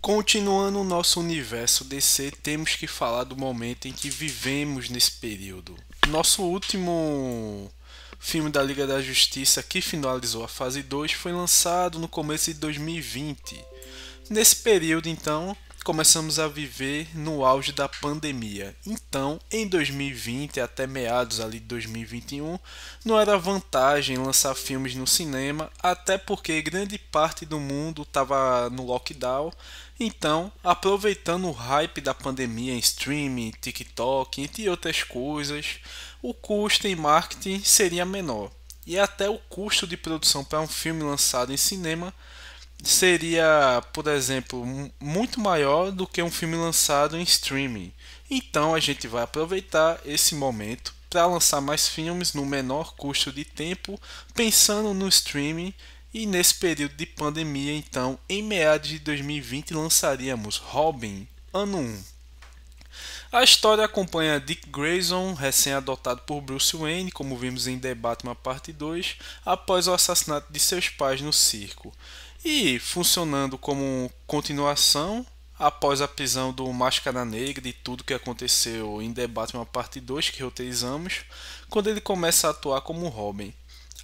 Continuando o nosso universo DC, temos que falar do momento em que vivemos nesse período. Nosso último filme da Liga da Justiça, que finalizou a fase 2, foi lançado no começo de 2020. Nesse período, então, começamos a viver no auge da pandemia. Então, em 2020 até meados ali de 2021, não era vantagem lançar filmes no cinema, até porque grande parte do mundo estava no lockdown. Então, aproveitando o hype da pandemia em streaming, TikTok, entre outras coisas, o custo em marketing seria menor. E até o custo de produção para um filme lançado em cinema seria, por exemplo, muito maior do que um filme lançado em streaming. Então a gente vai aproveitar esse momento para lançar mais filmes no menor custo de tempo, pensando no streaming. E nesse período de pandemia, então, em meados de 2020, lançaríamos Robin, ano 1. A história acompanha Dick Grayson, recém-adotado por Bruce Wayne, como vimos em The Batman Parte 2, após o assassinato de seus pais no circo. E funcionando como continuação, após a prisão do Máscara Negra e tudo que aconteceu em The Batman Parte 2, que roteirizamos, quando ele começa a atuar como Robin.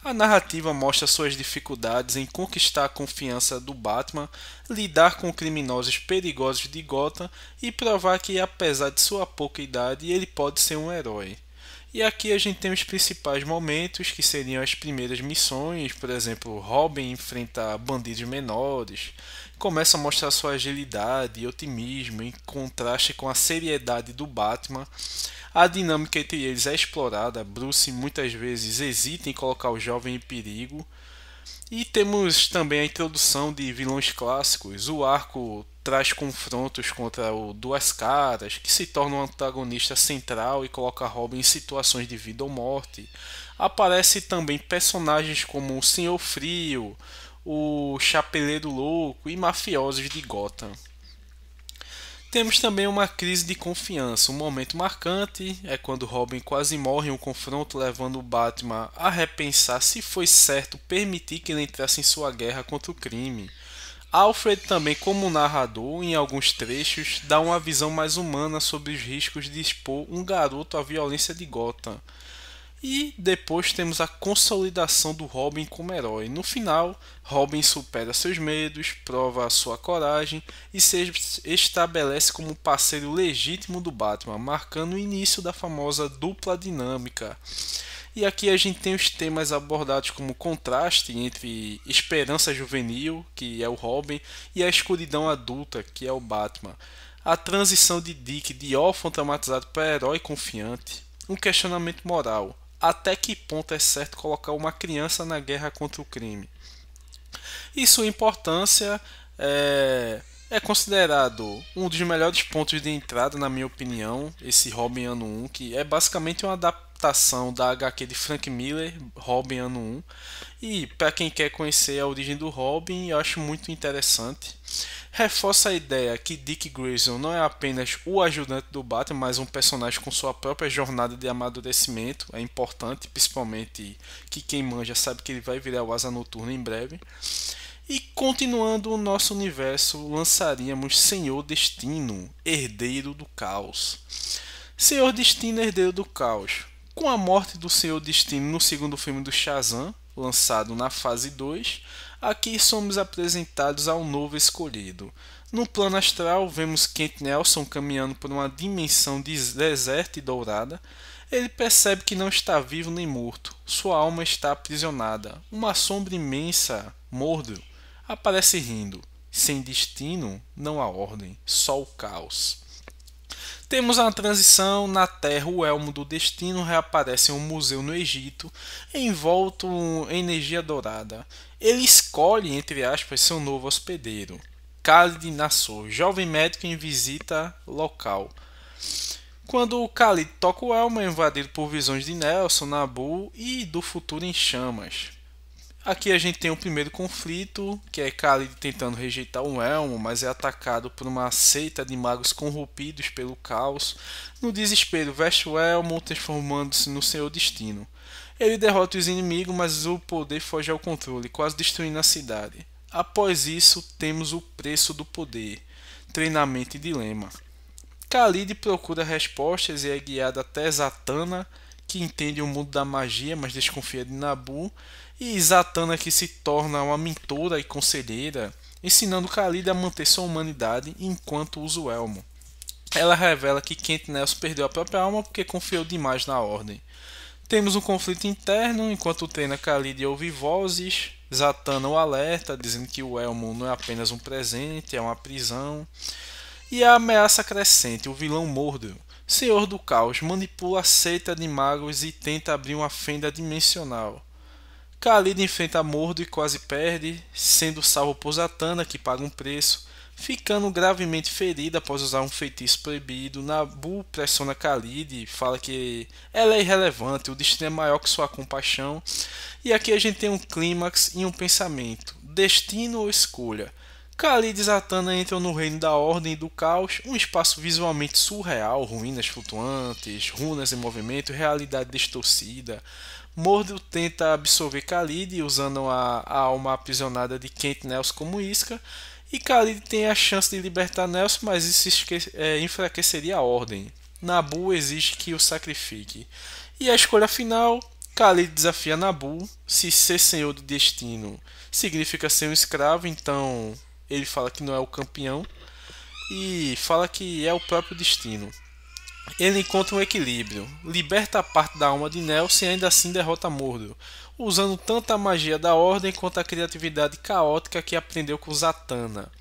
A narrativa mostra suas dificuldades em conquistar a confiança do Batman, lidar com criminosos perigosos de Gotham e provar que, apesar de sua pouca idade, ele pode ser um herói. E aqui a gente tem os principais momentos, que seriam as primeiras missões, por exemplo, Robin enfrenta bandidos menores, começa a mostrar sua agilidade e otimismo em contraste com a seriedade do Batman. A dinâmica entre eles é explorada, Bruce muitas vezes hesita em colocar o jovem em perigo. E temos também a introdução de vilões clássicos. O arco traz confrontos contra o Duas Caras, que se torna um antagonista central e coloca Robin em situações de vida ou morte. Aparece também personagens como o Senhor Frio, o Chapeleiro Louco e mafiosos de Gotham. Temos também uma crise de confiança. Um momento marcante é quando Robin quase morre em um confronto, levando o Batman a repensar se foi certo permitir que ele entrasse em sua guerra contra o crime. Alfred também, como narrador, em alguns trechos, dá uma visão mais humana sobre os riscos de expor um garoto à violência de Gotham. E depois temos a consolidação do Robin como herói. No final, Robin supera seus medos, prova a sua coragem e se estabelece como parceiro legítimo do Batman, marcando o início da famosa dupla dinâmica. E aqui a gente tem os temas abordados como contraste entre esperança juvenil, que é o Robin, e a escuridão adulta, que é o Batman. A transição de Dick de órfão traumatizado para herói confiante. Um questionamento moral. Até que ponto é certo colocar uma criança na guerra contra o crime? E sua importância é considerado um dos melhores pontos de entrada, na minha opinião, esse Robin Ano 1, que é basicamente uma adaptação da HQ de Frank Miller, Robin Ano 1. E para quem quer conhecer a origem do Robin, eu acho muito interessante. Reforça a ideia que Dick Grayson não é apenas o ajudante do Batman, mas um personagem com sua própria jornada de amadurecimento. É importante, principalmente que quem manja sabe que ele vai virar o Asa Noturna em breve. E continuando o nosso universo, lançaríamos Senhor Destino, Herdeiro do Caos. Senhor Destino, Herdeiro do Caos. Com a morte do Senhor Destino no segundo filme do Shazam, lançado na fase 2, aqui somos apresentados ao novo escolhido. No plano astral, vemos Kent Nelson caminhando por uma dimensão deserta e dourada. Ele percebe que não está vivo nem morto, sua alma está aprisionada. Uma sombra imensa, Mordor, aparece rindo. Sem destino, não há ordem, só o caos. Temos a transição na Terra, o Elmo do Destino reaparece em um museu no Egito, envolto em energia dourada. Ele escolhe, entre aspas, seu novo hospedeiro, Khalid Nassor, jovem médico em visita local. Quando o Khalid toca o elmo, é invadido por visões de Nelson, Nabu e do futuro em chamas. Aqui a gente tem o primeiro conflito, que é Khalid tentando rejeitar o elmo, mas é atacado por uma seita de magos corrompidos pelo caos. No desespero, veste o elmo, transformando-se no seu destino. Ele derrota os inimigos, mas o poder foge ao controle, quase destruindo a cidade. Após isso, temos o preço do poder, treinamento e dilema. Khalid procura respostas e é guiado até Zatanna, que entende o mundo da magia, mas desconfia de Nabu, e Zatanna que se torna uma mentora e conselheira, ensinando Khalid a manter sua humanidade enquanto usa o elmo. Ela revela que Kent Nelson perdeu a própria alma porque confiou demais na Ordem. Temos um conflito interno, enquanto treina Khalid ouve vozes, Zatanna o alerta, dizendo que o elmo não é apenas um presente, é uma prisão. E a ameaça crescente, o vilão Mordor, Senhor do Caos, manipula a seita de magos e tenta abrir uma fenda dimensional. Khalid enfrenta Mordor e quase perde, sendo salvo por Zatanna, que paga um preço, ficando gravemente ferido após usar um feitiço proibido. Nabu pressiona Khalid e fala que ela é irrelevante, o destino é maior que sua compaixão. E aqui a gente tem um clímax e um pensamento: destino ou escolha? Khalid e Zatanna entram no reino da ordem e do caos, um espaço visualmente surreal, ruínas flutuantes, runas em movimento, realidade distorcida. Mordor tenta absorver Khalid usando a alma aprisionada de Kent Nelson como isca, e Khalid tem a chance de libertar Nelson, mas isso enfraqueceria a ordem. Nabu exige que o sacrifique. E a escolha final: Khalid desafia Nabu. Se ser senhor do destino significa ser um escravo, então ele fala que não é o campeão e fala que é o próprio destino. Ele encontra um equilíbrio, liberta a parte da alma de Nelson e ainda assim derrota Mordor, usando tanto a magia da Ordem quanto a criatividade caótica que aprendeu com Zatanna.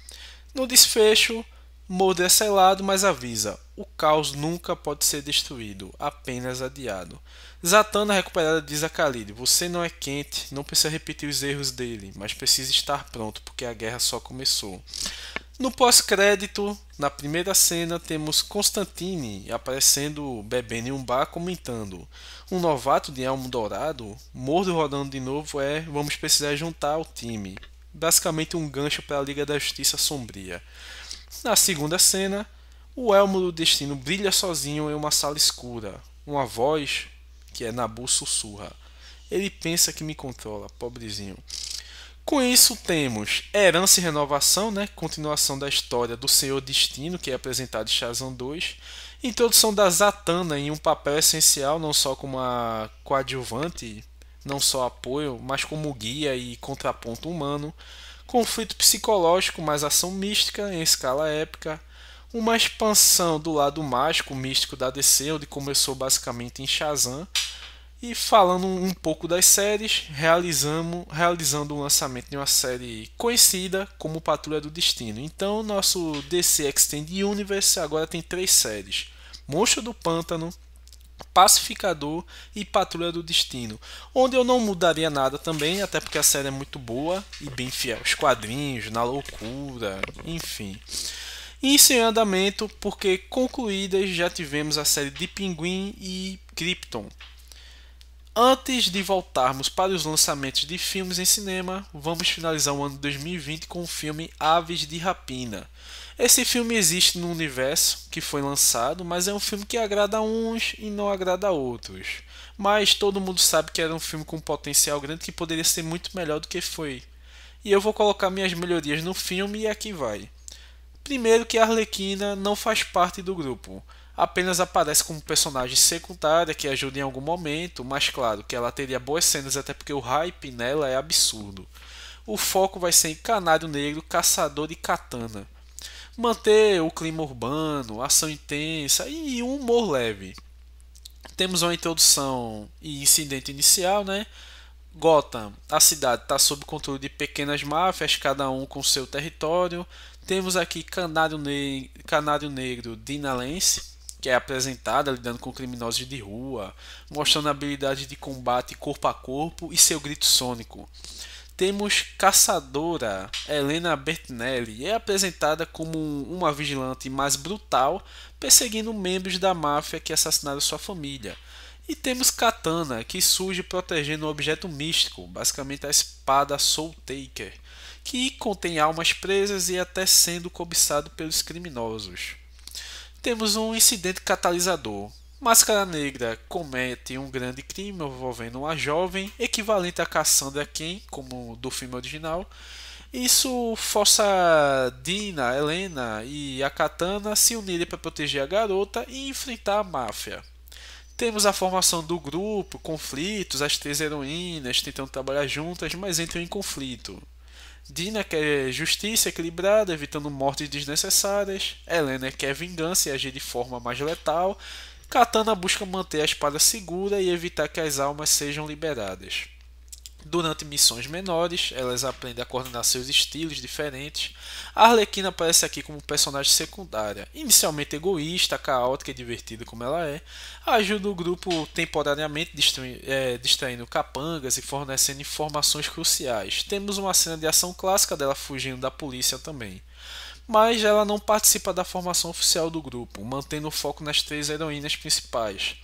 No desfecho, Mordor é selado, mas avisa: o caos nunca pode ser destruído, apenas adiado. Zatanna, recuperada, diz a Khalid: você não é quente, não precisa repetir os erros dele, mas precisa estar pronto, porque a guerra só começou. No pós-crédito, na primeira cena, temos Constantine aparecendo bebendo em um bar comentando: um novato de elmo dourado, Mordor rodando de novo vamos precisar juntar o time. Basicamente um gancho para a Liga da Justiça Sombria. Na segunda cena, o elmo do destino brilha sozinho em uma sala escura. Uma voz, que é Nabu, sussurra: ele pensa que me controla, pobrezinho. Com isso temos Herança e Renovação, né? Continuação da história do Senhor Destino, que é apresentado em Shazam 2. Introdução da Zatanna em um papel essencial, não só como a coadjuvante, não só apoio, mas como guia e contraponto humano. Conflito psicológico, mais ação mística em escala épica. Uma expansão do lado mágico, místico da DC, onde começou basicamente em Shazam. E falando um pouco das séries, realizando o lançamento de uma série conhecida como Patrulha do Destino. Então, nosso DC Extended Universe agora tem 3 séries: Monstro do Pântano, Pacificador e Patrulha do Destino, onde eu não mudaria nada também, até porque a série é muito boa e bem fiel aos quadrinhos, na loucura, enfim. Isso em andamento, porque concluídas já tivemos a série de Pinguim e Krypton. Antes de voltarmos para os lançamentos de filmes em cinema, vamos finalizar o ano de 2020 com o filme Aves de Rapina. Esse filme existe no universo que foi lançado, mas é um filme que agrada a uns e não agrada a outros. Mas todo mundo sabe que era um filme com potencial grande que poderia ser muito melhor do que foi. E eu vou colocar minhas melhorias no filme e aqui vai. Primeiro, que a Arlequina não faz parte do grupo. Apenas aparece como personagem secundária que ajuda em algum momento, mas claro que ela teria boas cenas até porque o hype nela é absurdo. O foco vai ser em Canário Negro, Caçador de Katana. Manter o clima urbano, ação intensa e um humor leve. Temos uma introdução e incidente inicial, né? Gotham, a cidade está sob controle de pequenas máfias, cada um com seu território. Temos aqui Canário Negro Dina Lance, que é apresentada lidando com criminosos de rua, mostrando habilidades de combate corpo a corpo e seu grito sônico. Temos Caçadora Helena Bertinelli, é apresentada como uma vigilante mais brutal, perseguindo membros da máfia que assassinaram sua família. E temos Katana, que surge protegendo um objeto místico, basicamente a espada Soul Taker, que contém almas presas e até sendo cobiçado pelos criminosos. Temos um incidente catalisador. Máscara Negra comete um grande crime envolvendo uma jovem, equivalente a Cassandra Cain, como do filme original, Isso força Dina, Helena e a Katana a se unirem para proteger a garota e enfrentar a máfia. Temos a formação do grupo, conflitos, as três heroínas tentando trabalhar juntas, mas entram em conflito. Dina quer justiça equilibrada, evitando mortes desnecessárias. Helena quer vingança e agir de forma mais letal. Katana busca manter a espada segura e evitar que as almas sejam liberadas. Durante missões menores, elas aprendem a coordenar seus estilos diferentes. A Arlequina aparece aqui como personagem secundária, inicialmente egoísta, caótica e divertida como ela é, ajuda o grupo temporariamente distraindo capangas e fornecendo informações cruciais. Temos uma cena de ação clássica dela fugindo da polícia também. Mas ela não participa da formação oficial do grupo, mantendo o foco nas três heroínas principais.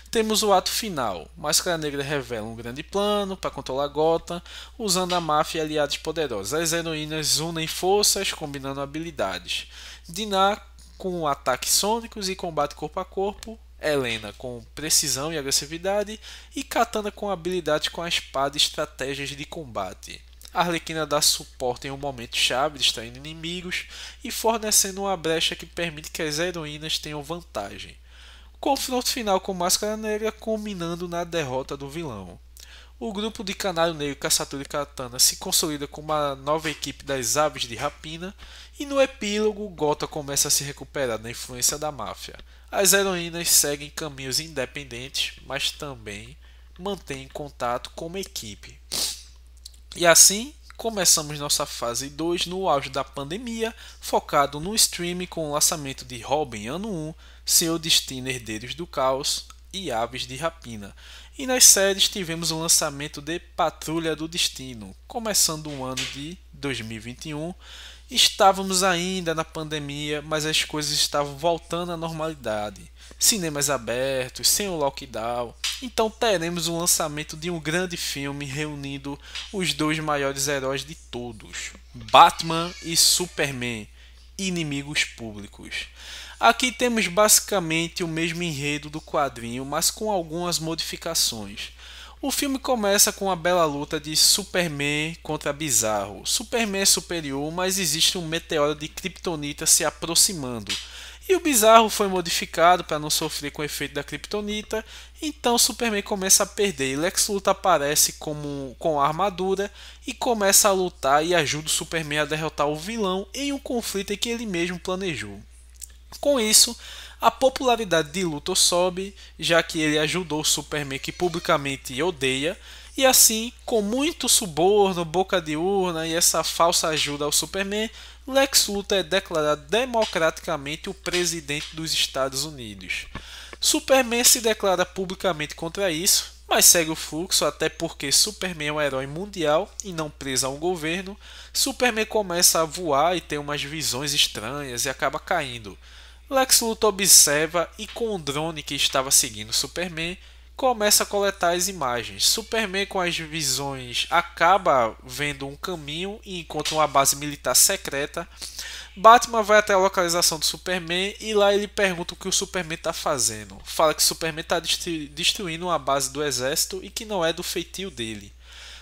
Temos o ato final. Máscara Negra revela um grande plano para controlar Gotham, usando a máfia e aliados poderosos. As heroínas unem forças, combinando habilidades. Dinah com ataques sônicos e combate corpo a corpo. Helena com precisão e agressividade. E Katana com habilidades com a espada e estratégias de combate. A Arlequina dá suporte em um momento chave, distraindo inimigos e fornecendo uma brecha que permite que as heroínas tenham vantagem. Confronto final com Máscara Negra, culminando na derrota do vilão. O grupo de Canário Negro, Caçador e Katana se consolida como uma nova equipe das Aves de Rapina e no epílogo Gotham começa a se recuperar da influência da máfia. As heroínas seguem caminhos independentes, mas também mantêm contato como equipe. E assim, começamos nossa fase 2 no auge da pandemia, focado no streaming com o lançamento de Robin Ano 1, Seu Destino Herdeiros do Caos e Aves de Rapina. E nas séries tivemos o lançamento de Patrulha do Destino, começando o ano de 2021. Estávamos ainda na pandemia, mas as coisas estavam voltando à normalidade. Cinemas abertos, sem o lockdown. Então teremos o lançamento de um grande filme reunindo os dois maiores heróis de todos, Batman e Superman, inimigos públicos. Aqui temos basicamente o mesmo enredo do quadrinho, mas com algumas modificações. O filme começa com a bela luta de Superman contra Bizarro. Superman é superior, mas existe um meteoro de Kryptonita se aproximando. E o Bizarro foi modificado para não sofrer com o efeito da Kryptonita, então Superman começa a perder. E Lex Luthor aparece com a armadura e começa a lutar e ajuda o Superman a derrotar o vilão em um conflito em que ele mesmo planejou. Com isso, a popularidade de Luthor sobe, já que ele ajudou o Superman que publicamente odeia, e assim, com muito suborno, boca de urna e essa falsa ajuda ao Superman, Lex Luthor é declarado democraticamente o presidente dos Estados Unidos. Superman se declara publicamente contra isso, mas segue o fluxo até porque Superman é um herói mundial e não preso a um governo. Superman começa a voar e tem umas visões estranhas e acaba caindo. Lex Luthor observa e com o drone que estava seguindo Superman, começa a coletar as imagens. Superman com as visões acaba vendo um caminho e encontra uma base militar secreta. Batman vai até a localização do Superman e lá ele pergunta o que o Superman está fazendo. Fala que Superman está destruindo uma base do exército e que não é do feitio dele.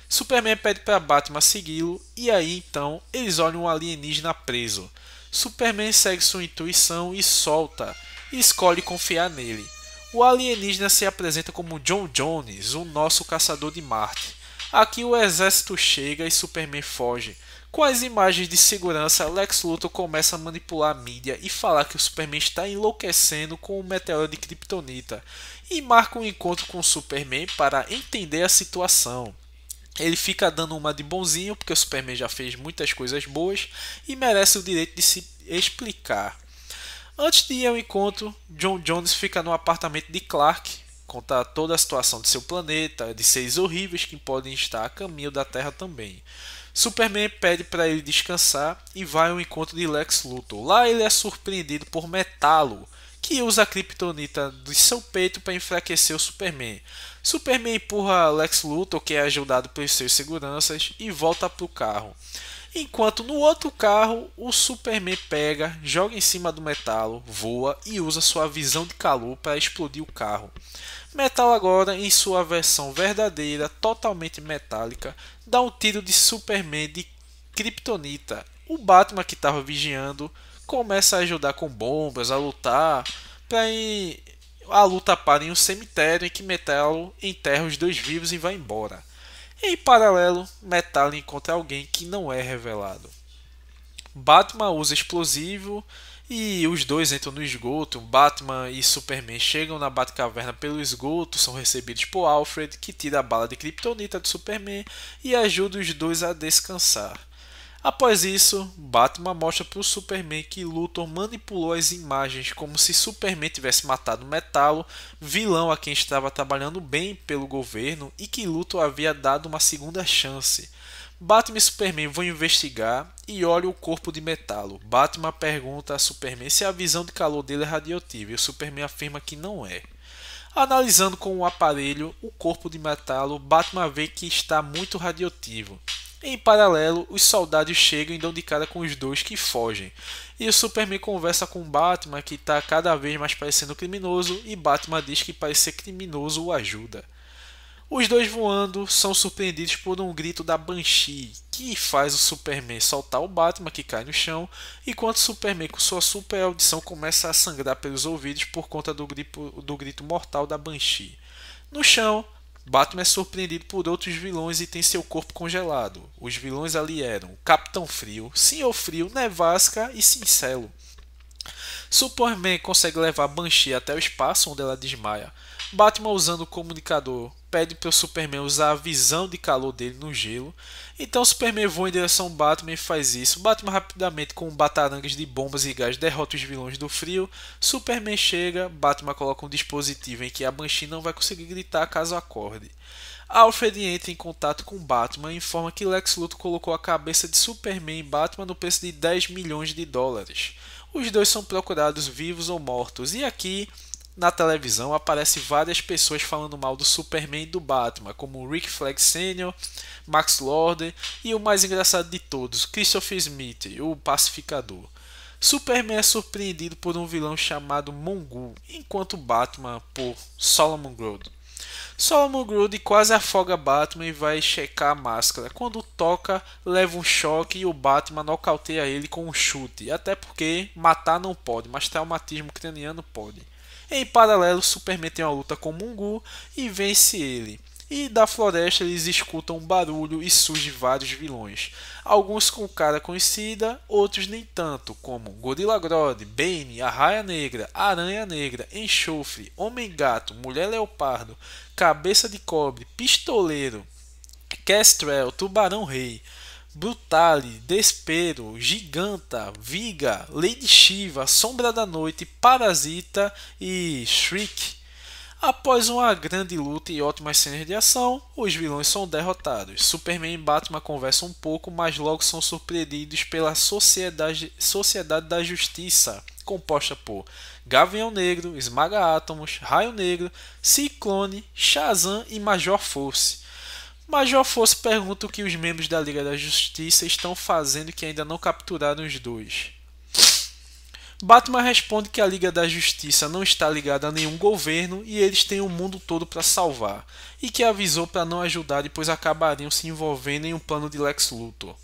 Superman pede para Batman segui-lo e aí então eles olham um alienígena preso. Superman segue sua intuição e solta, e escolhe confiar nele. O alienígena se apresenta como John Jones, o nosso caçador de Marte. Aqui o exército chega e Superman foge. Com as imagens de segurança, Lex Luthor começa a manipular a mídia e falar que o Superman está enlouquecendo com o meteoro de Kryptonita e marca um encontro com o Superman para entender a situação. Ele fica dando uma de bonzinho, porque o Superman já fez muitas coisas boas e merece o direito de se explicar. Antes de ir ao encontro, John Jones fica no apartamento de Clark, conta toda a situação de seu planeta, de seres horríveis que podem estar a caminho da Terra também. Superman pede para ele descansar e vai ao encontro de Lex Luthor. Lá ele é surpreendido por Metallo, que usa a Kryptonita de seu peito para enfraquecer o Superman. Superman empurra Lex Luthor, que é ajudado pelos seus seguranças, e volta para o carro. Enquanto no outro carro, o Superman pega, joga em cima do Metallo, voa e usa sua visão de calor para explodir o carro. Metallo agora, em sua versão verdadeira, totalmente metálica, dá um tiro de Superman Kryptonita. O Batman que estava vigiando começa a ajudar com bombas, a lutar, para a luta para em um cemitério em que Metal enterra os dois vivos e vai embora. Em paralelo, Metal encontra alguém que não é revelado. Batman usa explosivo e os dois entram no esgoto. Batman e Superman chegam na Batcaverna pelo esgoto, são recebidos por Alfred, que tira a bala de Kryptonita do Superman e ajuda os dois a descansar. Após isso, Batman mostra para o Superman que Luthor manipulou as imagens como se Superman tivesse matado Metallo, vilão a quem estava trabalhando bem pelo governo, e que Luthor havia dado uma segunda chance. Batman e Superman vão investigar e olham o corpo de Metallo. Batman pergunta a Superman se a visão de calor dele é radioativa e o Superman afirma que não é. Analisando com o aparelho o corpo de Metallo, Batman vê que está muito radioativo. Em paralelo, os soldados chegam e dão de cara com os dois que fogem. E o Superman conversa com Batman, que está cada vez mais parecendo criminoso, e Batman diz que parecer criminoso o ajuda. Os dois voando são surpreendidos por um grito da Banshee, que faz o Superman soltar o Batman, que cai no chão, enquanto o Superman, com sua super audição, começa a sangrar pelos ouvidos por conta do grito mortal da Banshee. No chão, Batman é surpreendido por outros vilões e tem seu corpo congelado. Os vilões ali eram Capitão Frio, Senhor Frio, Nevasca e Cincelo. Superman consegue levar Banshee até o espaço, onde ela desmaia. Batman, usando o comunicador, pede para o Superman usar a visão de calor dele no gelo. Então o Superman voa em direção ao Batman e faz isso. Batman rapidamente, com batarangas de bombas e gás, derrota os vilões do frio. Superman chega, Batman coloca um dispositivo em que a Banshee não vai conseguir gritar caso acorde. Alfred entra em contato com Batman e informa que Lex Luthor colocou a cabeça de Superman em Batman no preço de 10 milhões de dólares. Os dois são procurados vivos ou mortos, e aqui na televisão aparecem várias pessoas falando mal do Superman e do Batman, como Rick Flag Sr., Max Lord e o mais engraçado de todos, Christopher Smith, o pacificador. Superman é surpreendido por um vilão chamado Mongul, enquanto Batman por Solomon Grundy. Solomon Grundy quase afoga Batman e vai checar a máscara. Quando toca, leva um choque e o Batman nocauteia ele com um chute. Até porque matar não pode, mas traumatismo craniano pode. Em paralelo, Superman tem uma luta com Mongul e vence ele. E da floresta eles escutam um barulho e surgem vários vilões. Alguns com cara conhecida, outros nem tanto, como Gorilla Grodd, Bane, Arraia Negra, Aranha Negra, Enxofre, Homem-Gato, Mulher Leopardo, Cabeça de Cobre, Pistoleiro, Kestrel, Tubarão Rei, Brutale, Despero, Giganta, Viga, Lady Shiva, Sombra da Noite, Parasita e Shriek. Após uma grande luta e ótimas cenas de ação, os vilões são derrotados. Superman e Batman conversam um pouco, mas logo são surpreendidos pela Sociedade da Justiça, composta por Gavião Negro, Esmaga-Átomos, Raio Negro, Ciclone, Shazam e Major Force. Major Force pergunta o que os membros da Liga da Justiça estão fazendo que ainda não capturaram os dois. Batman responde que a Liga da Justiça não está ligada a nenhum governo e eles têm o mundo todo para salvar, e que avisou para não ajudar pois acabariam se envolvendo em um plano de Lex Luthor.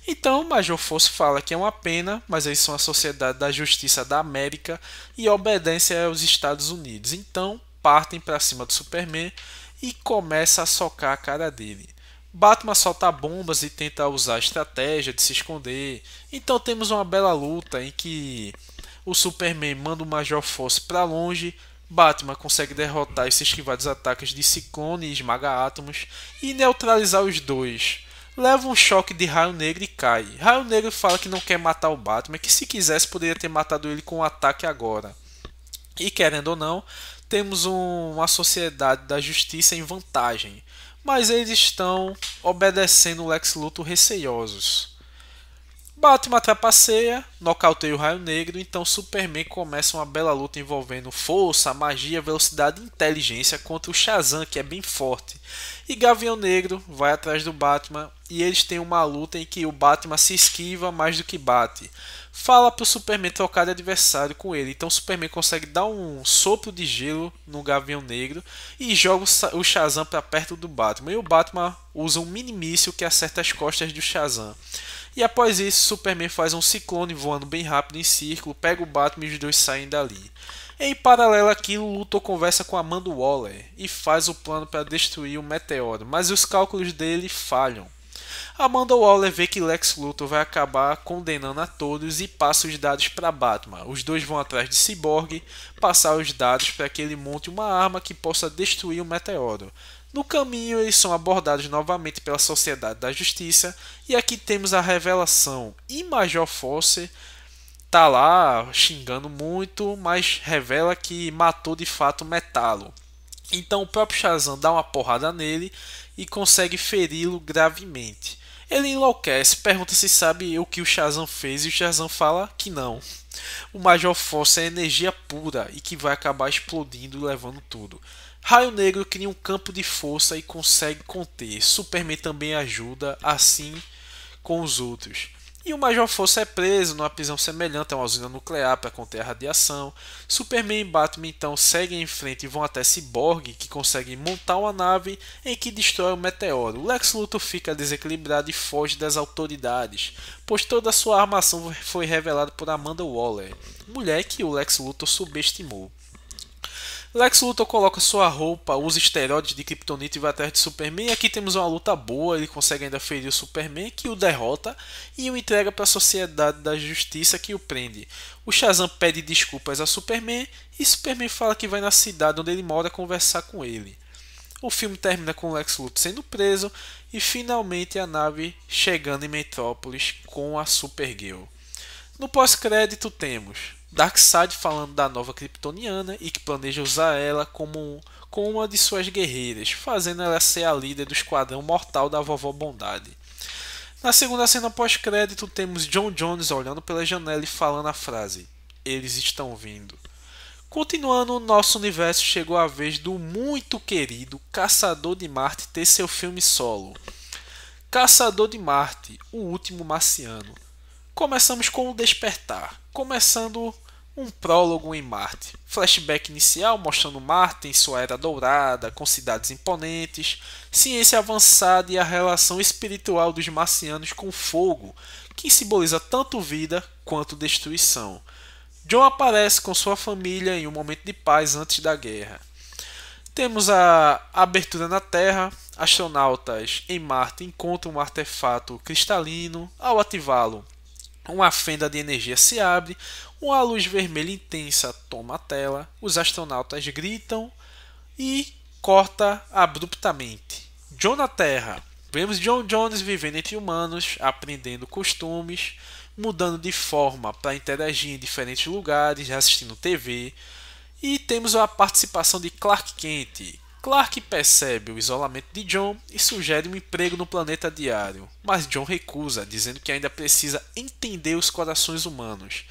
Então Major Force fala que é uma pena, mas eles são a Sociedade da Justiça da América e obedecem aos Estados Unidos. Então partem para cima do Superman e começa a socar a cara dele. Batman solta bombas e tenta usar a estratégia de se esconder. Então temos uma bela luta em que o Superman manda o Major Force para longe, Batman consegue derrotar e se esquivar dos ataques de Ciclone e Esmaga-Átomos e neutralizar os dois. Leva um choque de Raio Negro e cai. Raio Negro fala que não quer matar o Batman, que se quisesse poderia ter matado ele com um ataque agora. E querendo ou não, temos uma sociedade da justiça em vantagem, mas eles estão obedecendo o Lex Luthor receiosos. Batman trapaceia, nocauteia o Raio Negro, então Superman começa uma bela luta envolvendo força, magia, velocidade e inteligência contra o Shazam, que é bem forte. E Gavião Negro vai atrás do Batman e eles têm uma luta em que o Batman se esquiva mais do que bate. Fala para o Superman trocar de adversário com ele, então o Superman consegue dar um sopro de gelo no Gavião Negro e joga o Shazam para perto do Batman. E o Batman usa um mini míssil que acerta as costas do Shazam. E após isso, Superman faz um ciclone voando bem rápido em círculo, pega o Batman e os dois saem dali. Em paralelo àquilo, Luthor conversa com Amanda Waller e faz o plano para destruir o meteoro, mas os cálculos dele falham. Amanda Waller vê que Lex Luthor vai acabar condenando a todos e passa os dados para Batman. Os dois vão atrás de Cyborg, passar os dados para que ele monte uma arma que possa destruir o meteoro. No caminho, eles são abordados novamente pela Sociedade da Justiça e aqui temos a revelação. E Major Force tá lá xingando muito, mas revela que matou de fato Metallo. Então o próprio Shazam dá uma porrada nele e consegue feri-lo gravemente. Ele enlouquece, pergunta se sabe o que o Shazam fez e o Shazam fala que não. O Major Force é energia pura e que vai acabar explodindo e levando tudo. Raio Negro cria um campo de força e consegue conter. Superman também ajuda, assim com os outros. E o Major Força é preso numa prisão semelhante a uma usina nuclear para conter a radiação. Superman e Batman então seguem em frente e vão até Cyborg, que consegue montar uma nave em que destrói o meteoro. Lex Luthor fica desequilibrado e foge das autoridades, pois toda a sua armação foi revelada por Amanda Waller, mulher que o Lex Luthor subestimou. Lex Luthor coloca sua roupa, usa esteroides de Kryptonite e vai atrás de Superman. E aqui temos uma luta boa, ele consegue ainda ferir o Superman, que o derrota e o entrega para a Sociedade da Justiça, que o prende. O Shazam pede desculpas a Superman e Superman fala que vai na cidade onde ele mora conversar com ele. O filme termina com Lex Luthor sendo preso e finalmente a nave chegando em Metrópolis com a Supergirl. No pós-crédito temos Darkseid falando da nova Kryptoniana e que planeja usar ela como uma de suas guerreiras, fazendo ela ser a líder do esquadrão mortal da Vovó Bondade. Na segunda cena pós-crédito temos John Jones olhando pela janela e falando a frase: "Eles estão vindo". Continuando o nosso universo, chegou a vez do muito querido Caçador de Marte ter seu filme solo. Caçador de Marte, o último marciano. Começamos com o Despertar, começando um prólogo em Marte. Flashback inicial mostrando Marte em sua era dourada, com cidades imponentes, ciência avançada e a relação espiritual dos marcianos com fogo, que simboliza tanto vida quanto destruição. John aparece com sua família em um momento de paz antes da guerra. Temos a abertura na Terra. Astronautas em Marte encontram um artefato cristalino. Ao ativá-lo, uma fenda de energia se abre, uma luz vermelha intensa toma a tela, os astronautas gritam e corta abruptamente. John na Terra. Vemos John Jones vivendo entre humanos, aprendendo costumes, mudando de forma para interagir em diferentes lugares, assistindo TV. E temos a participação de Clark Kent. Clark percebe o isolamento de John e sugere um emprego no planeta diário, mas John recusa, dizendo que ainda precisa entender os corações humanos.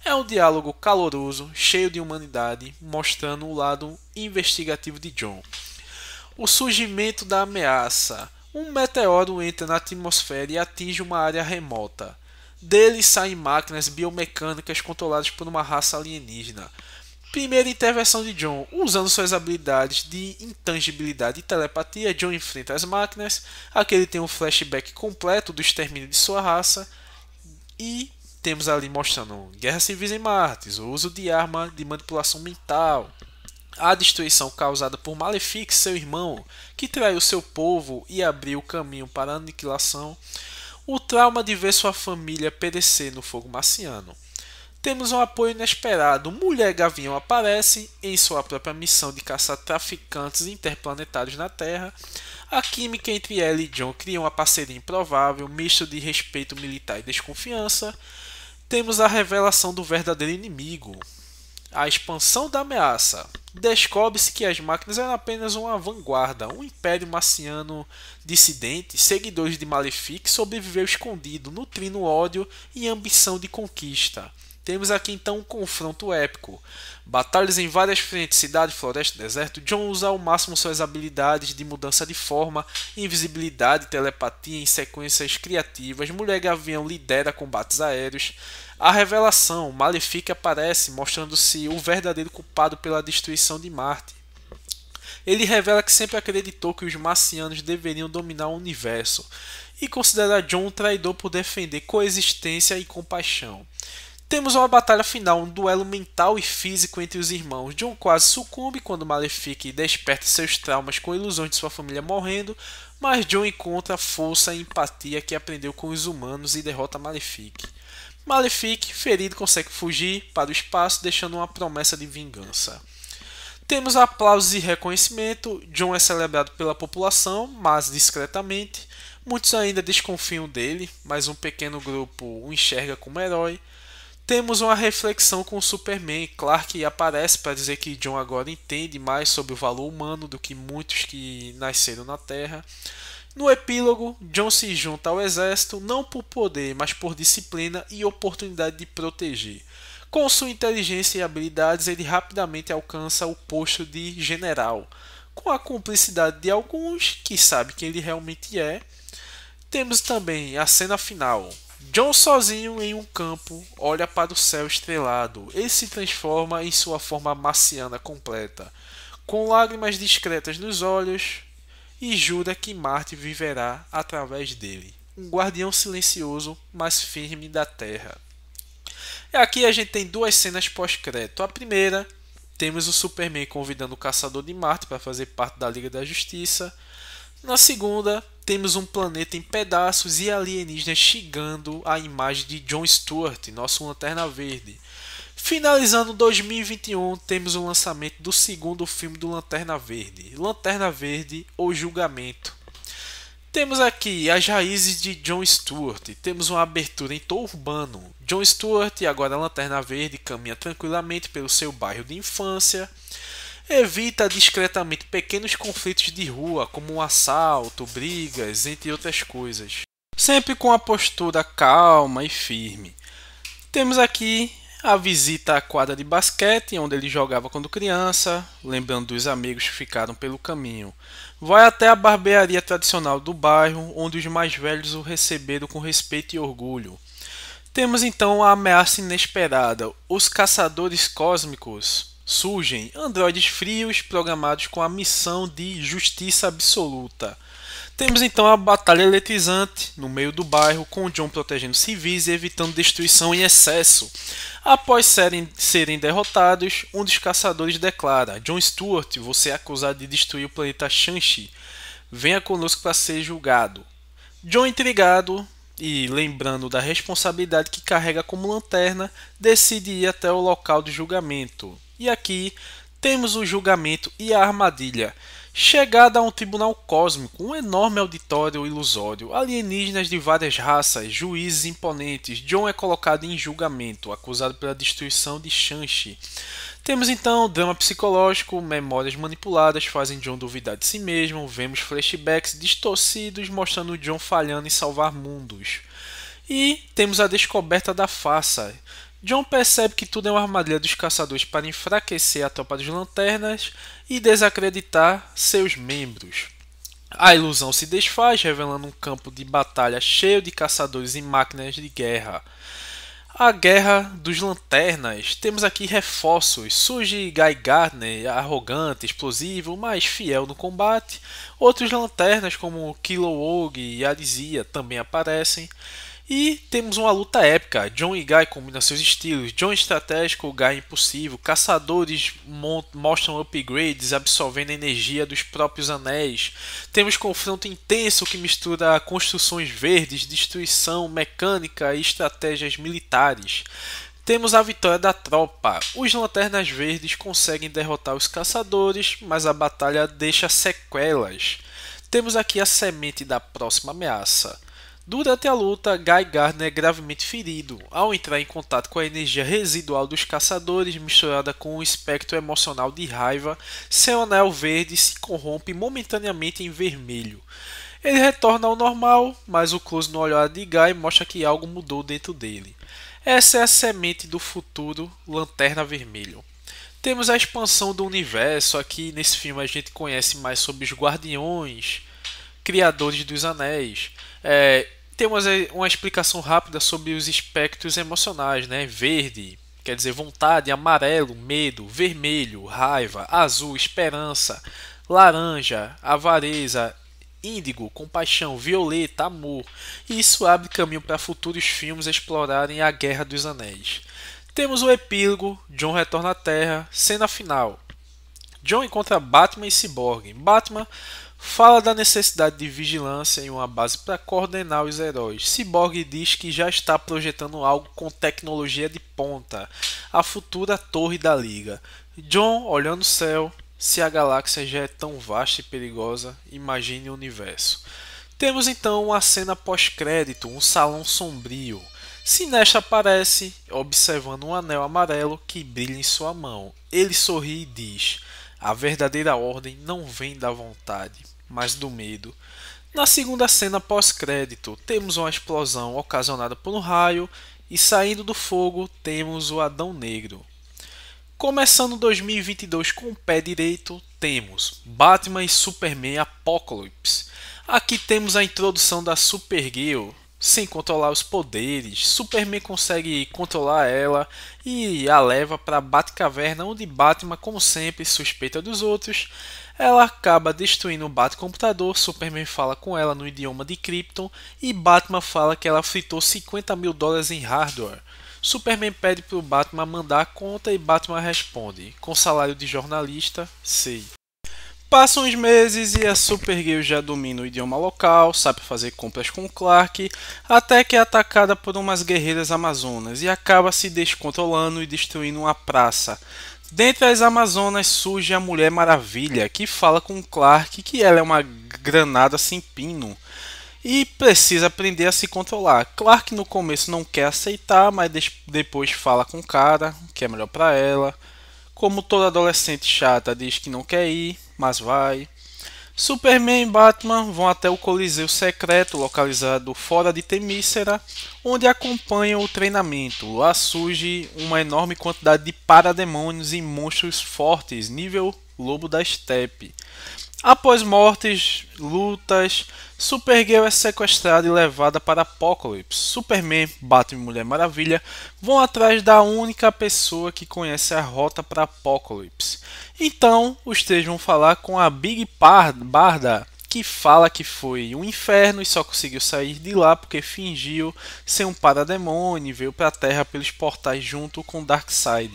É um diálogo caloroso, cheio de humanidade, mostrando o lado investigativo de John. O surgimento da ameaça. Um meteoro entra na atmosfera e atinge uma área remota. Dele saem máquinas biomecânicas controladas por uma raça alienígena. Primeira intervenção de John. Usando suas habilidades de intangibilidade e telepatia, John enfrenta as máquinas. Aqui ele tem um flashback completo do extermínio de sua raça. E temos ali mostrando guerras civis em Marte, o uso de arma de manipulação mental, a destruição causada por Malefic, seu irmão, que traiu seu povo e abriu o caminho para a aniquilação, o trauma de ver sua família perecer no fogo marciano. Temos um apoio inesperado. Mulher Gavião aparece em sua própria missão de caçar traficantes interplanetários na Terra. A química entre ela e John cria uma parceria improvável, misto de respeito militar e desconfiança. Temos a revelação do verdadeiro inimigo. A expansão da ameaça. Descobre-se que as máquinas eram apenas uma vanguarda, um império marciano dissidente, seguidores de Malefic, sobreviveu escondido, nutrindo ódio e ambição de conquista. Temos aqui então um confronto épico. Batalhas em várias frentes, cidade, floresta, deserto. John usa ao máximo suas habilidades de mudança de forma, invisibilidade, telepatia em sequências criativas. Mulher Gavião lidera combates aéreos. A revelação, Malefic aparece, mostrando-se o verdadeiro culpado pela destruição de Marte. Ele revela que sempre acreditou que os marcianos deveriam dominar o universo. e considera Jon um traidor por defender coexistência e compaixão. Temos uma batalha final, um duelo mental e físico entre os irmãos. Jon quase sucumbe quando Malefic desperta seus traumas com ilusões de sua família morrendo, mas Jon encontra força e empatia que aprendeu com os humanos e derrota Malefic. Malefic, ferido, consegue fugir para o espaço, deixando uma promessa de vingança. Temos aplausos e reconhecimento. Jon é celebrado pela população, mas discretamente. Muitos ainda desconfiam dele, mas um pequeno grupo o enxerga como herói. Temos uma reflexão com o Superman. Clark aparece para dizer que Jon agora entende mais sobre o valor humano do que muitos que nasceram na Terra. No epílogo, Jon se junta ao exército não por poder, mas por disciplina e oportunidade de proteger. Com sua inteligência e habilidades, ele rapidamente alcança o posto de general. Com a cumplicidade de alguns, que sabem quem ele realmente é. Temos também a cena final. Jon sozinho em um campo olha para o céu estrelado. Ele se transforma em sua forma marciana completa, com lágrimas discretas nos olhos, e jura que Marte viverá através dele. Um guardião silencioso, mas firme da Terra. E aqui a gente tem duas cenas pós-crédito. A primeira, temos o Superman convidando o Caçador de Marte para fazer parte da Liga da Justiça. Na segunda, temos um planeta em pedaços e alienígenas chegando à imagem de Jon Stewart, nosso Lanterna Verde. Finalizando 2021, temos o lançamento do segundo filme do Lanterna Verde, Lanterna Verde, O Julgamento. Temos aqui as raízes de Jon Stewart, temos uma abertura em tom urbano. Jon Stewart, agora Lanterna Verde, caminha tranquilamente pelo seu bairro de infância. Evita discretamente pequenos conflitos de rua, como um assalto, brigas, entre outras coisas. Sempre com a postura calma e firme. Temos aqui a visita à quadra de basquete, onde ele jogava quando criança, lembrando dos amigos que ficaram pelo caminho. Vai até a barbearia tradicional do bairro, onde os mais velhos o receberam com respeito e orgulho. Temos então a ameaça inesperada. Os caçadores cósmicos surgem, androides frios programados com a missão de justiça absoluta. Temos então a batalha eletrizante no meio do bairro, com Jon protegendo civis e evitando destruição em excesso. Após serem derrotados, um dos caçadores declara: Jon Stewart, você é acusado de destruir o planeta Shanxi. Venha conosco para ser julgado. Jon, intrigado e lembrando da responsabilidade que carrega como lanterna, decide ir até o local do julgamento. E aqui temos o julgamento e a armadilha. Chegada a um tribunal cósmico, um enorme auditório ilusório, alienígenas de várias raças, juízes imponentes. Jon é colocado em julgamento, acusado pela destruição de Shanxi. Temos então drama psicológico, memórias manipuladas fazem Jon duvidar de si mesmo, vemos flashbacks distorcidos mostrando Jon falhando em salvar mundos. E temos a descoberta da farsa. Jon percebe que tudo é uma armadilha dos caçadores para enfraquecer a tropa dos lanternas e desacreditar seus membros. A ilusão se desfaz, revelando um campo de batalha cheio de caçadores e máquinas de guerra. A Guerra dos Lanternas. Temos aqui reforços. Surge Guy Gardner, arrogante, explosivo, mas fiel no combate. Outros lanternas como Kilowog e Arisia também aparecem. E temos uma luta épica. Jon e Guy combinam seus estilos. Jon estratégico, Guy impulsivo. Caçadores mostram upgrades, absorvendo a energia dos próprios anéis. Temos confronto intenso que mistura construções verdes, destruição mecânica e estratégias militares. Temos a vitória da tropa. Os Lanternas Verdes conseguem derrotar os caçadores, mas a batalha deixa sequelas. Temos aqui a semente da próxima ameaça. Durante a luta, Guy Gardner é gravemente ferido. Ao entrar em contato com a energia residual dos caçadores, misturada com um espectro emocional de raiva, seu anel verde se corrompe momentaneamente em vermelho. Ele retorna ao normal, mas o close no olhar de Guy mostra que algo mudou dentro dele. Essa é a semente do futuro Lanterna Vermelho. Temos a expansão do universo. Aqui nesse filme a gente conhece mais sobre os Guardiões, Criadores dos Anéis. Temos uma explicação rápida sobre os espectros emocionais, né? Verde quer dizer vontade, amarelo, medo, vermelho, raiva, azul, esperança, laranja, avareza Índigo, Compaixão, Violeta, Amor, e isso abre caminho para futuros filmes explorarem a Guerra dos Anéis. Temos o epílogo, Jon retorna à Terra, cena final. Jon encontra Batman e Cyborg. Batman fala da necessidade de vigilância em uma base para coordenar os heróis. Cyborg diz que já está projetando algo com tecnologia de ponta, a futura Torre da Liga. Jon, olhando o céu, se a galáxia já é tão vasta e perigosa, imagine o universo. Temos então uma cena pós-crédito, um salão sombrio. Sinestro aparece, observando um anel amarelo que brilha em sua mão. Ele sorri e diz: a verdadeira ordem não vem da vontade, mas do medo. Na segunda cena pós-crédito, temos uma explosão ocasionada por um raio e saindo do fogo temos o Adão Negro. Começando 2022 com o pé direito, temos Batman e Superman Apocalypse. Aqui temos a introdução da Supergirl. Sem controlar os poderes, Superman consegue controlar ela e a leva para a Batcaverna, onde Batman, como sempre, suspeita dos outros. Ela acaba destruindo o Batcomputador, Superman fala com ela no idioma de Krypton e Batman fala que ela fritou $50 mil em hardware. Superman pede para o Batman mandar a conta e Batman responde: com salário de jornalista, sei. Passam os meses e a Supergirl já domina o idioma local, sabe fazer compras com Clark, até que é atacada por umas guerreiras amazonas e acaba se descontrolando e destruindo uma praça. Dentre as amazonas surge a Mulher Maravilha, que fala com Clark que ela é uma granada sem pino e precisa aprender a se controlar. Clark no começo não quer aceitar, mas depois fala com o cara, que é melhor para ela. Como toda adolescente chata diz que não quer ir, mas vai. Superman e Batman vão até o Coliseu Secreto, localizado fora de Temícera, onde acompanham o treinamento. Lá surge uma enorme quantidade de parademônios e monstros fortes, nível Lobo da Estepe. Após mortes, lutas, Supergirl é sequestrada e levada para Apokolips. Superman, Batman e Mulher Maravilha vão atrás da única pessoa que conhece a rota para Apokolips. Então, os três vão falar com a Big Barda, que fala que foi um inferno e só conseguiu sair de lá porque fingiu ser um parademônio e veio para a Terra pelos portais junto com Darkseid.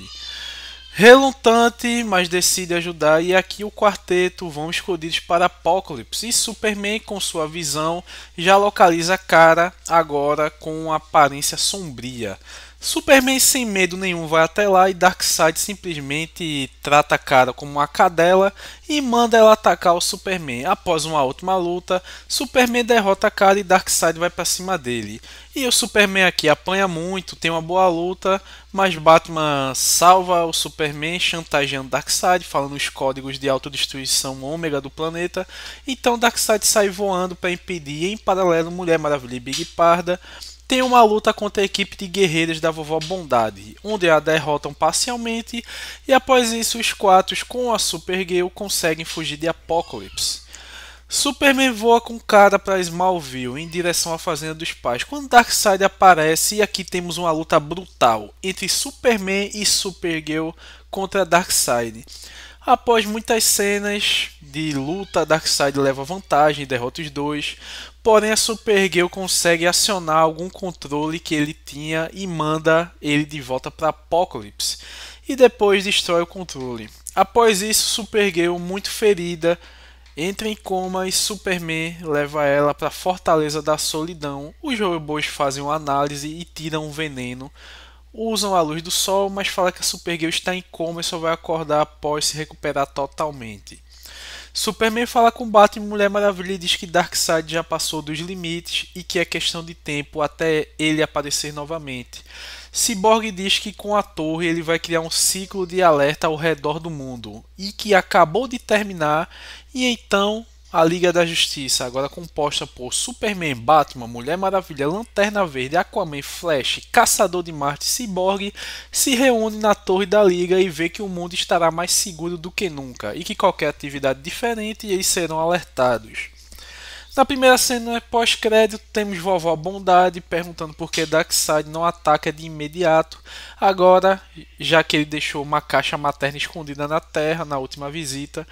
Relutante, mas decide ajudar, e aqui o quarteto vão escolhidos para Apokolips, e Superman, com sua visão, já localiza a cara, agora com uma aparência sombria. Superman sem medo nenhum vai até lá e Darkseid simplesmente trata a cara como uma cadela e manda ela atacar o Superman. Após uma última luta, Superman derrota a cara e Darkseid vai para cima dele. E o Superman aqui apanha muito, tem uma boa luta, mas Batman salva o Superman chantageando Darkseid, falando os códigos de autodestruição ômega do planeta. Então Darkseid sai voando para impedir, e em paralelo Mulher Maravilha e Big Barda tem uma luta contra a equipe de guerreiros da Vovó Bondade, onde a derrotam parcialmente, e após isso os quatro com a Supergirl conseguem fugir de Apokolips. Superman voa com cara para Smallville em direção à fazenda dos pais, quando Darkseid aparece, e aqui temos uma luta brutal entre Superman e Supergirl contra Darkseid. Após muitas cenas de luta, Darkseid leva vantagem e derrota os dois, porém a Supergirl consegue acionar algum controle que ele tinha e manda ele de volta para Apokolips, e depois destrói o controle. Após isso, Supergirl, muito ferida, entra em coma e Superman leva ela para a Fortaleza da Solidão. Os robôs fazem uma análise e tiram o veneno. Usam a luz do sol, mas fala que a Supergirl está em coma e só vai acordar após se recuperar totalmente. Superman fala com Batman e Mulher Maravilha e diz que Darkseid já passou dos limites e que é questão de tempo até ele aparecer novamente. Cyborg diz que com a torre ele vai criar um ciclo de alerta ao redor do mundo e que acabou de terminar, e então a Liga da Justiça, agora composta por Superman, Batman, Mulher Maravilha, Lanterna Verde, Aquaman, Flash, Caçador de Marte e Cyborg, se reúne na Torre da Liga e vê que o mundo estará mais seguro do que nunca e que qualquer atividade diferente eles serão alertados. Na primeira cena pós-crédito, temos Vovó Bondade perguntando por que Darkseid não ataca de imediato, agora, já que ele deixou uma caixa materna escondida na Terra na última visita.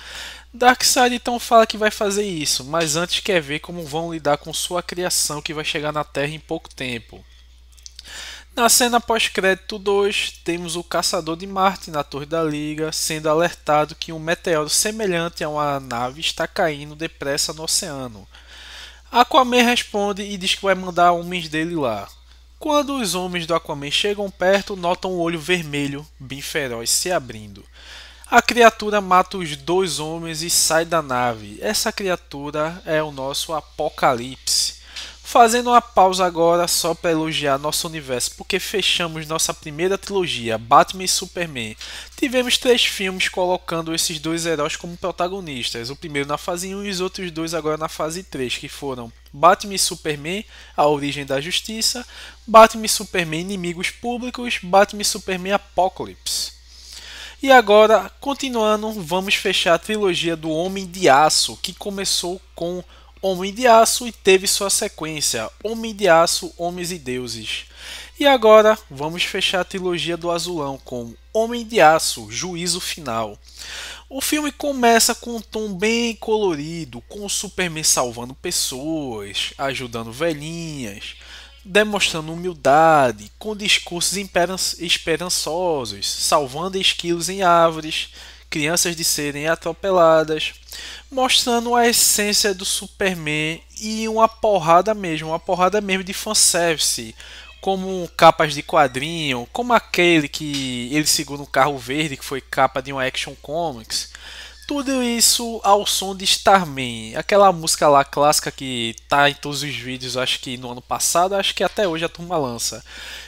Darkseid então fala que vai fazer isso, mas antes quer ver como vão lidar com sua criação que vai chegar na Terra em pouco tempo. Na cena pós-crédito 2, temos o Caçador de Marte na Torre da Liga sendo alertado que um meteoro semelhante a uma nave está caindo depressa no oceano. Aquaman responde e diz que vai mandar homens dele lá. Quando os homens do Aquaman chegam perto, notam um olho vermelho, bem feroz, se abrindo. A criatura mata os dois homens e sai da nave. Essa criatura é o nosso Apocalipse. Fazendo uma pausa agora só para elogiar nosso universo, porque fechamos nossa primeira trilogia, Batman e Superman. Tivemos 3 filmes colocando esses dois heróis como protagonistas, o primeiro na fase 1 e os outros dois agora na fase 3, que foram Batman e Superman, A Origem da Justiça, Batman e Superman Inimigos Públicos, Batman e Superman Apocalipse. E agora, continuando, vamos fechar a trilogia do Homem de Aço, que começou com Homem de Aço e teve sua sequência, Homem de Aço, Homens e Deuses. E agora vamos fechar a trilogia do Azulão com Homem de Aço, Juízo Final. O filme começa com um tom bem colorido, com o Superman salvando pessoas, ajudando velhinhas, demonstrando humildade, com discursos esperançosos, salvando esquilos em árvores, crianças de serem atropeladas, mostrando a essência do Superman e uma porrada mesmo de fanservice, como capas de quadrinho, como aquele que ele segura um carro verde que foi capa de um Action Comics. Tudo isso ao som de Starman, aquela música lá clássica que tá em todos os vídeos, acho que no ano passado, acho que até hoje a turma lança.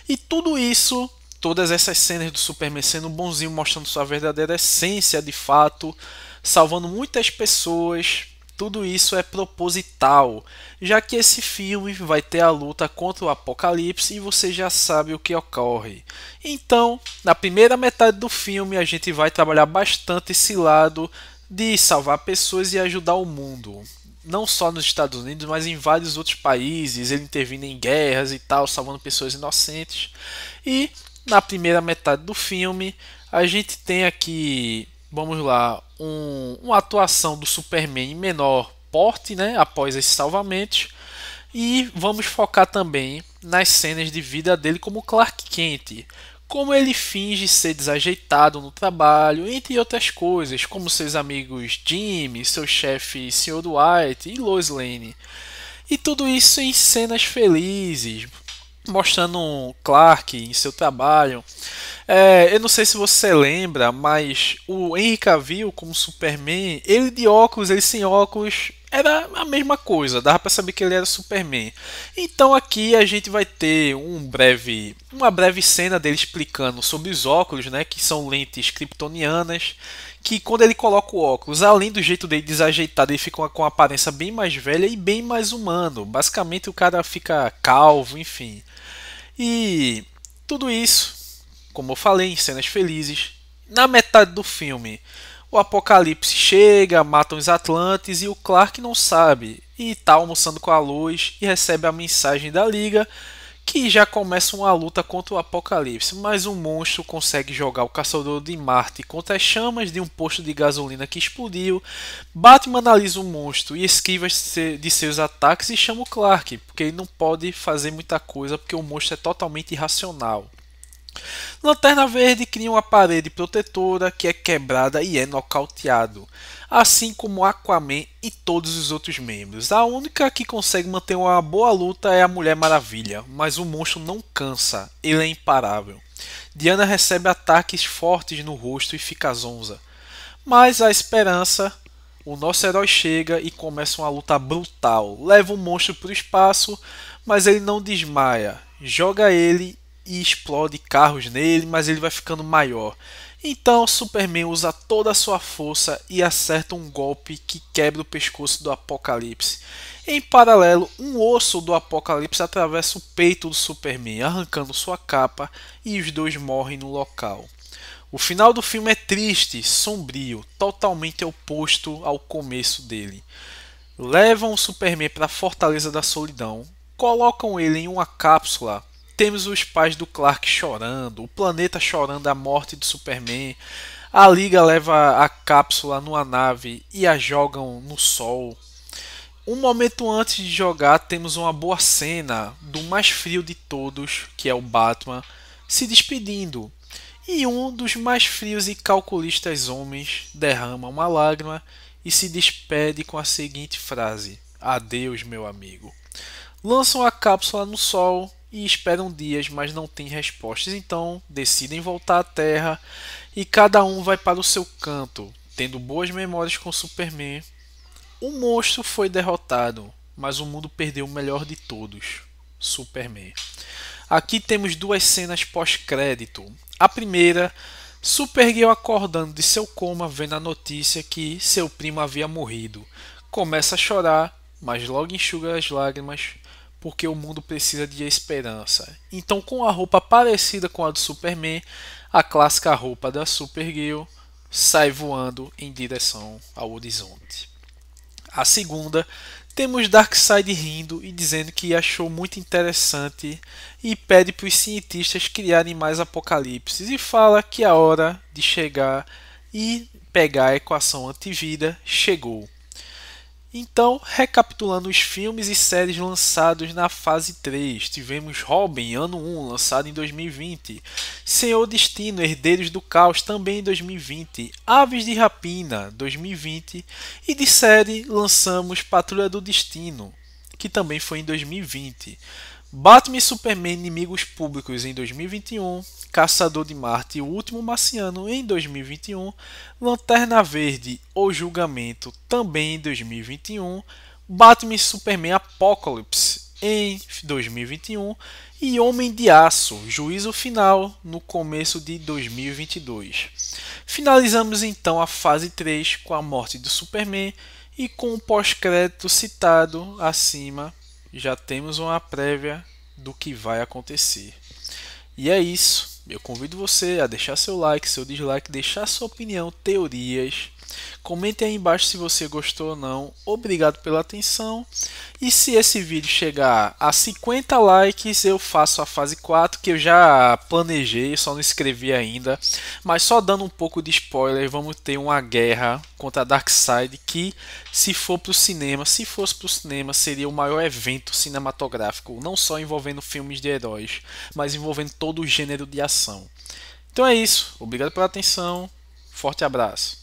E tudo isso, todas essas cenas do Superman sendo bonzinho, mostrando sua verdadeira essência de fato, salvando muitas pessoas, tudo isso é proposital, já que esse filme vai ter a luta contra o Apocalipse e você já sabe o que ocorre. Então, na primeira metade do filme, a gente vai trabalhar bastante esse lado de salvar pessoas e ajudar o mundo. Não só nos Estados Unidos, mas em vários outros países, ele intervindo em guerras e tal, salvando pessoas inocentes. E na primeira metade do filme, a gente tem aqui, vamos lá, uma atuação do Superman em menor porte, né, após esses salvamentos. E vamos focar também nas cenas de vida dele como Clark Kent, como ele finge ser desajeitado no trabalho, entre outras coisas, como seus amigos Jimmy, seu chefe Sr. White e Lois Lane. E tudo isso em cenas felizes, mostrando Clark em seu trabalho. Eu não sei se você lembra, mas o Henry Cavill como Superman, ele de óculos, ele sem óculos, era a mesma coisa, dava para saber que ele era Superman. Então aqui a gente vai ter uma breve cena dele explicando sobre os óculos, né, que são lentes kryptonianas, que quando ele coloca o óculos, além do jeito dele desajeitado, ele fica com uma aparência bem mais velha e bem mais humano. Basicamente o cara fica calvo, enfim. E tudo isso, como eu falei, em cenas felizes. Na metade do filme, o Apocalipse chega, mata os Atlantes e o Clark não sabe. E está almoçando com a Lois e recebe a mensagem da Liga que já começa uma luta contra o Apocalipse. Mas um monstro consegue jogar o Caçador de Marte contra as chamas de um posto de gasolina que explodiu. Batman analisa o monstro e esquiva de seus ataques e chama o Clark, porque ele não pode fazer muita coisa porque o monstro é totalmente irracional. Lanterna Verde cria uma parede protetora que é quebrada e é nocauteado, assim como Aquaman e todos os outros membros. A única que consegue manter uma boa luta é a Mulher Maravilha, mas o monstro não cansa, ele é imparável. Diana recebe ataques fortes no rosto e fica zonza. Mas a esperança, o nosso herói chega e começa uma luta brutal. Leva o monstro para o espaço, mas ele não desmaia. Joga ele e explode carros nele, mas ele vai ficando maior. Então Superman usa toda a sua força e acerta um golpe que quebra o pescoço do Apocalipse. Em paralelo, um osso do Apocalipse atravessa o peito do Superman, arrancando sua capa, e os dois morrem no local. O final do filme é triste, sombrio, totalmente oposto ao começo dele. levam o Superman para a Fortaleza da Solidão, colocam ele em uma cápsula. Temos os pais do Clark chorando, o planeta chorando a morte do Superman. A Liga leva a cápsula numa nave e a jogam no sol. Um momento antes de jogar, temos uma boa cena do mais frio de todos, que é o Batman, se despedindo. E um dos mais frios e calculistas homens derrama uma lágrima e se despede com a seguinte frase: Adeus, meu amigo. Lançam a cápsula no sol e esperam dias, mas não têm respostas. Então decidem voltar à Terra e cada um vai para o seu canto, tendo boas memórias com Superman. O monstro foi derrotado, mas o mundo perdeu o melhor de todos, Superman. Aqui temos duas cenas pós-crédito. A primeira, Supergirl acordando de seu coma vendo a notícia que seu primo havia morrido. Começa a chorar, mas logo enxuga as lágrimas porque o mundo precisa de esperança. Então, com a roupa parecida com a do Superman, a clássica roupa da Supergirl sai voando em direção ao horizonte. A segunda, temos Darkseid rindo e dizendo que achou muito interessante e pede para os cientistas criarem mais apocalipses e fala que a hora de chegar e pegar a equação antivida chegou. Então, recapitulando os filmes e séries lançados na fase 3, tivemos Robin, ano 1, lançado em 2020, Senhor Destino, Herdeiros do Caos, também em 2020, Aves de Rapina, 2020, e de série lançamos Patrulha do Destino, que também foi em 2020. Batman e Superman Inimigos Públicos em 2021, Caçador de Marte e O Último Marciano em 2021, Lanterna Verde O Julgamento também em 2021, Batman e Superman Apocalypse em 2021 e Homem de Aço Juízo Final no começo de 2022. Finalizamos então a fase 3 com a morte do Superman e com o pós-crédito citado acima. Já temos uma prévia do que vai acontecer. E é isso. Eu convido você a deixar seu like, seu dislike, deixar sua opinião, teorias. Comente aí embaixo se você gostou ou não. Obrigado pela atenção. E se esse vídeo chegar a 50 likes, eu faço a fase 4, que eu já planejei, só não escrevi ainda. Mas só dando um pouco de spoiler, vamos ter uma guerra contra Darkseid que, se for para o cinema, se fosse para o cinema, seria o maior evento cinematográfico, não só envolvendo filmes de heróis, mas envolvendo todo o gênero de ação. Então é isso. Obrigado pela atenção. Forte abraço.